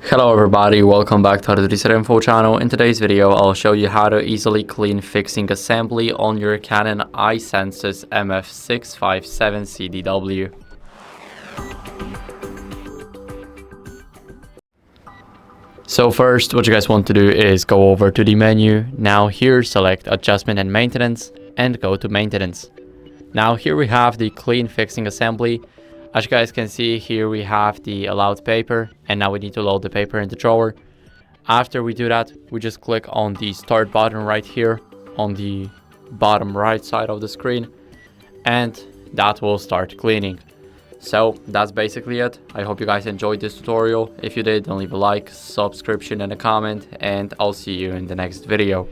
Hello everybody, welcome back to the Reset Info channel. In today's video, I'll show you how to easily clean fixing assembly on your Canon i-SENSYS MF657Cdw. So first, what you guys want to do is go over to the menu. Now here, select Adjustment and Maintenance and go to Maintenance. Now here we have the clean fixing assembly. As you guys can see, here we have the allowed paper, and now we need to load the paper in the drawer. After we do that, we just click on the start button right here on the bottom right side of the screen, and that will start cleaning. So that's basically it. I hope you guys enjoyed this tutorial. If you did, then leave a like, subscription and a comment, and I'll see you in the next video.